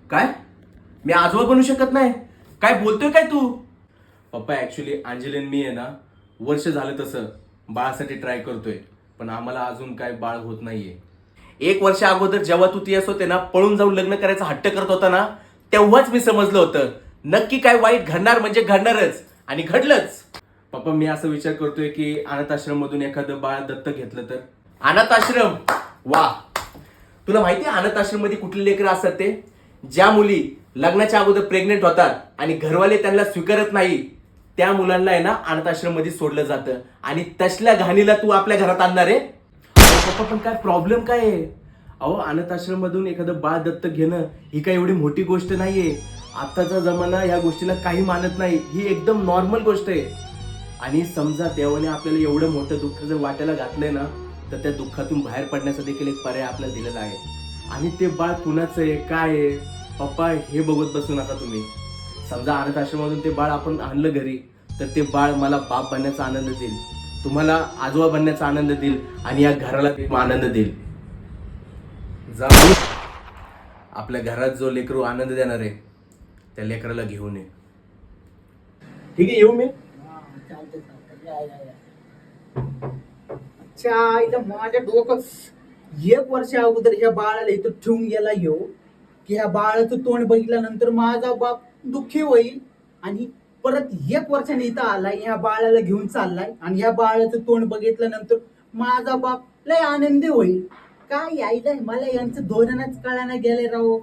काय? मी आजोबा बनू शकत नाही? काय बोलतोय काय तू? पप्पा ऍक्च्युली अंजली आणि मी आहे ना, वर्ष झालं तसं बाळासाठी ट्राय करतोय, पण आम्हाला अजून काय बाळ होत नाहीये. 1 वर्ष अगोदर जेव्हा तू ती होते ना, पळून जाऊन लग्न करायचा हट्ट करत होता ना, तेव्हाच मी समजलं होतं नक्की काय वाईट घडणार, म्हणजे घडणारच, आणि घडलंच. पप्पा मी असा विचार करतोय की अनाथ आश्रम मधून एखादं बाळ दत्तक घेतलं तर. अनाथ आश्रम? वा. तुला माहिती आहे अनाथ आश्रम मध्ये कुठले लेकरं असतात ते? ज्या मुली लग्नाच्या अगोदर प्रेग्नेंट होतात आणि घरवाले त्यांना स्वीकारत नाही, त्या मुलांना आहे ना अनाथ आश्रम मध्ये सोडलं जातं. आणि तसल्या घाणीला तू आपल्या घरात आणणार आहे? पप्पा पण काय प्रॉब्लेम काय आहे? अहो अनाथ आश्रम मधून एखादं बाळ दत्तक घेणं ही काही एवढी मोठी गोष्ट नाहीये. आताचा जमाना या गोष्टीला काही मानत नाही, ही एकदम नॉर्मल गोष्ट आहे. आणि समजा देवाने आपल्याला एवढं मोठं दुःख जर वाट्याला घातलंय ना, तर त्या दुःखातून बाहेर पडण्याचा देखील एक पर्याय आपल्याला दिलेला आहे. आणि ते बाळ कुणाचं आहे, काय आहे, पप्पा हे बघत बसू नका तुम्ही. समजा अनाथ आश्रमातून ते बाळ आपण आणलं घरी, तर ते बाळ मला बाप बनण्याचा आनंद देईल, तुम्हाला आजोबा बनण्याचा आनंद देईल, आणि या घराला एक आनंद देईल. जाऊ आपल्या घरात जो लेकरू आनंद देणार आहे त्या लेकराला घेऊन ये. ठीक आहे, येऊ मी. अच्छा इथं माझ्या डोकं 1 वर्ष अगोदर ह्या बाळाला इथं ठेवून गेला येऊ की ह्या बाळाचं तोंड बघितल्यानंतर माझा बाप दुःखी होईल, आणि परत 1 वर्षाने इथं आलाय ह्या बाळाला घेऊन चाललाय, आणि ह्या बाळाचं तोंड बघितल्यानंतर माझा बाप लय आनंदी होईल. काय यायला मला यांचं धोरणच कळायला गेले राव.